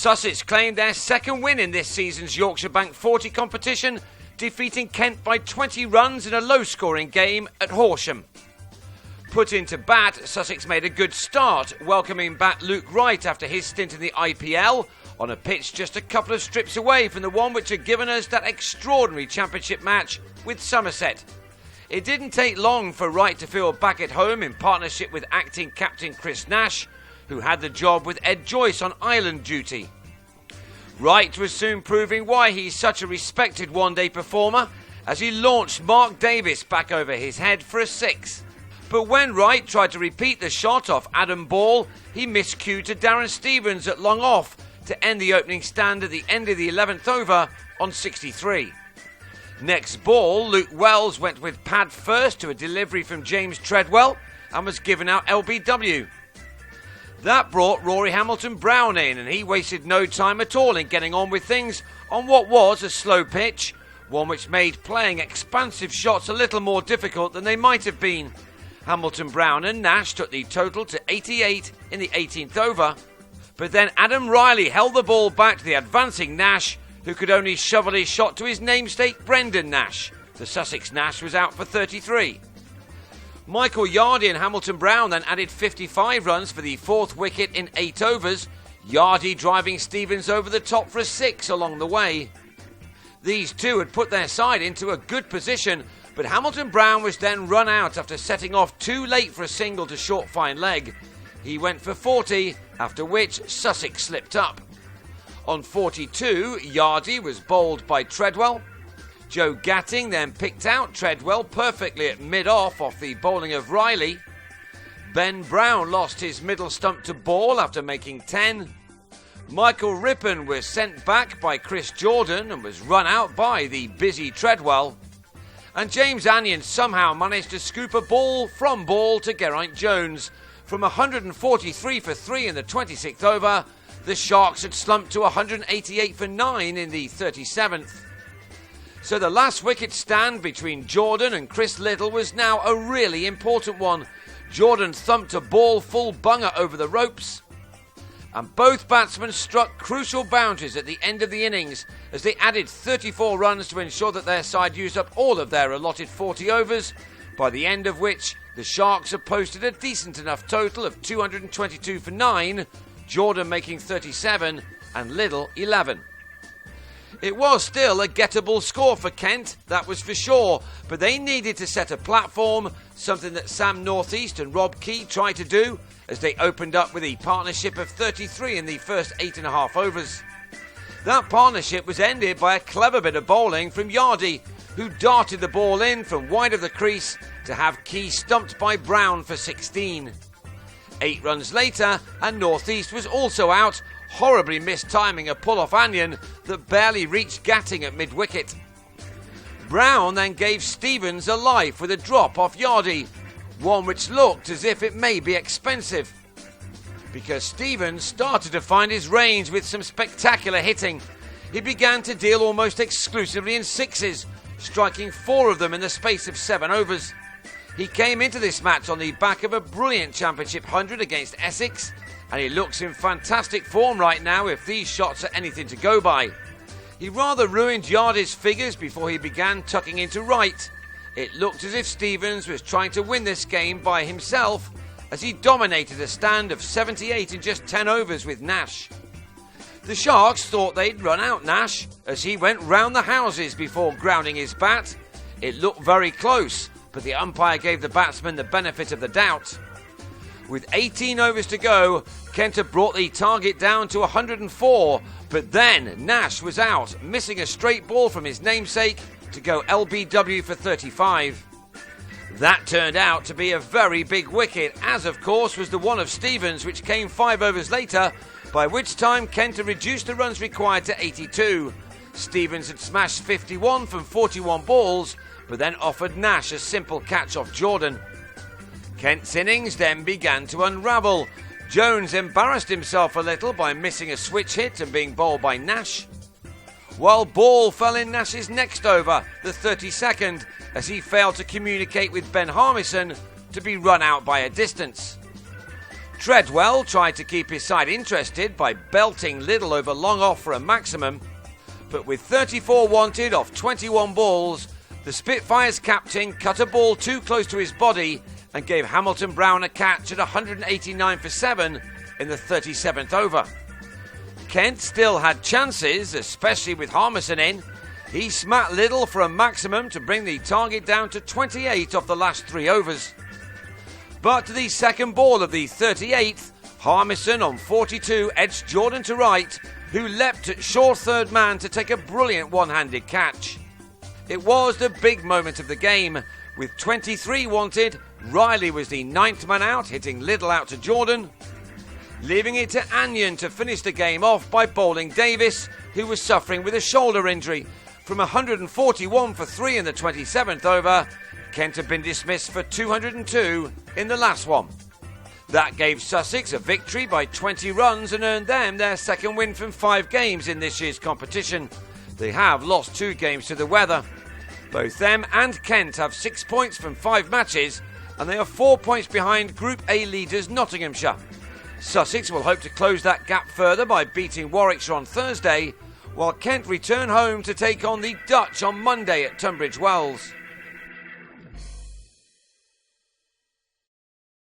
Sussex claimed their second win in this season's Yorkshire Bank 40 competition, defeating Kent by 20 runs in a low-scoring game at Horsham. Put into bat, Sussex made a good start, welcoming back Luke Wright after his stint in the IPL, on a pitch just a couple of strips away from the one which had given us that extraordinary championship match with Somerset. It didn't take long for Wright to feel back at home in partnership with acting captain Chris Nash, who had the job with Ed Joyce on island duty. Wright was soon proving why he's such a respected one-day performer, as he launched Mark Davis back over his head for a six. But when Wright tried to repeat the shot off Adam Ball, he miscued to Darren Stevens at long off to end the opening stand at the end of the 11th over on 63. Next ball, Luke Wells went with pad first to a delivery from James Treadwell and was given out LBW. That brought Rory Hamilton-Brown in, and he wasted no time at all in getting on with things on what was a slow pitch, one which made playing expansive shots a little more difficult than they might have been. Hamilton-Brown and Nash took the total to 88 in the 18th over, but then Adam Riley held the ball back to the advancing Nash, who could only shovel his shot to his namesake Brendan Nash. The Sussex Nash was out for 33. Michael Yardy and Hamilton-Brown then added 55 runs for the fourth wicket in 8 overs, Yardy driving Stevens over the top for a 6 along the way. These two had put their side into a good position, but Hamilton-Brown was then run out after setting off too late for a single to short fine leg. He went for 40, after which Sussex slipped up. On 42, Yardy was bowled by Treadwell. Joe Gatting then picked out Treadwell perfectly at mid-off off the bowling of Riley. Ben Brown lost his middle stump to Ball after making 10. Michael Rippon was sent back by Chris Jordan and was run out by the busy Treadwell. And James Anion somehow managed to scoop a ball from Ball to Geraint Jones. From 143 for 3 in the 26th over, the Sharks had slumped to 188 for 9 in the 37th. So the last wicket stand between Jordan and Chris Little was now a really important one. Jordan thumped a ball full bunger over the ropes, and both batsmen struck crucial boundaries at the end of the innings as they added 34 runs to ensure that their side used up all of their allotted 40 overs, by the end of which the Sharks have posted a decent enough total of 222 for 9, Jordan making 37 and Little 11. It was still a gettable score for Kent, that was for sure, but they needed to set a platform, something that Sam Northeast and Rob Key tried to do as they opened up with a partnership of 33 in the first 8.5 overs. That partnership was ended by a clever bit of bowling from Yardy, who darted the ball in from wide of the crease to have Key stumped by Brown for 16. 8 runs later, and Northeast was also out, horribly mistiming a pull-off onion that barely reached Gatting at mid-wicket. Brown then gave Stevens a life with a drop off Yardy, one which looked as if it may be expensive, because Stevens started to find his range with some spectacular hitting. He began to deal almost exclusively in sixes, striking 4 of them in the space of 7 overs. He came into this match on the back of a brilliant Championship 100 against Essex, and he looks in fantastic form right now if these shots are anything to go by. He rather ruined Yardy's figures before he began tucking into right. It looked as if Stevens was trying to win this game by himself as he dominated a stand of 78 in just 10 overs with Nash. The Sharks thought they'd run out Nash as he went round the houses before grounding his bat. It looked very close, but the umpire gave the batsman the benefit of the doubt. With 18 overs to go, Kent had brought the target down to 104, but then Nash was out, missing a straight ball from his namesake to go LBW for 35. That turned out to be a very big wicket, as of course was the one of Stevens, which came 5 overs later, by which time Kent had reduced the runs required to 82. Stevens had smashed 51 from 41 balls, but then offered Nash a simple catch off Jordan. Kent's innings then began to unravel. Jones embarrassed himself a little by missing a switch hit and being bowled by Nash, while Ball fell in Nash's next over, the 32nd, as he failed to communicate with Ben Harmison to be run out by a distance. Treadwell tried to keep his side interested by belting Liddell over long off for a maximum, but with 34 wanted off 21 balls, the Spitfires captain cut a ball too close to his body and gave Hamilton Brown a catch at 189 for 7 in the 37th over. Kent still had chances, especially with Harmison in. He smacked Liddell for a maximum to bring the target down to 28 off the last 3 overs. But the second ball of the 38th, Harmison on 42 edged Jordan to right, who leapt at short third man to take a brilliant one-handed catch. It was the big moment of the game. With 23 wanted, Riley was the 9th man out, hitting Liddell out to Jordan, leaving it to Anyon to finish the game off by bowling Davis, who was suffering with a shoulder injury. From 141 for 3 in the 27th over, Kent had been dismissed for 202 in the last one. That gave Sussex a victory by 20 runs and earned them their second win from 5 games in this year's competition. They have lost 2 games to the weather. Both them and Kent have 6 points from 5 matches, and they are 4 points behind Group A leaders Nottinghamshire. Sussex will hope to close that gap further by beating Warwickshire on Thursday, while Kent return home to take on the Dutch on Monday at Tunbridge Wells.